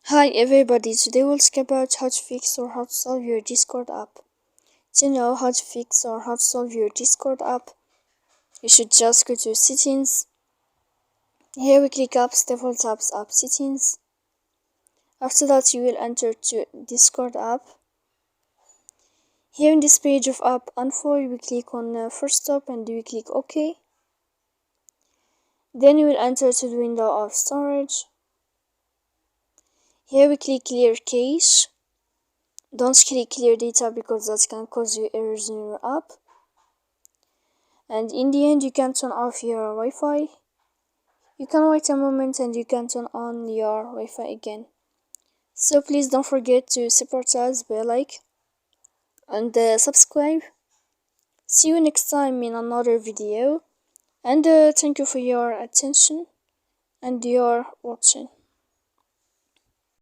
Hi everybody, today we'll talk about how to fix or how to solve your Discord app. To know how to fix or how to solve your Discord app, you should just go to settings. Here we click apps, default apps, app settings. After that you will enter to Discord app. Here in this page of app info, you will click on first stop and you will click OK. Then you will enter to the window of storage. Here we click clear cache. Don't click clear data because that can cause you errors in your app. And in the end, you can turn off your Wi-Fi. You can wait a moment and you can turn on your Wi-Fi again. So please don't forget to support us by like and subscribe. See you next time in another video. And thank you for your attention and your watching.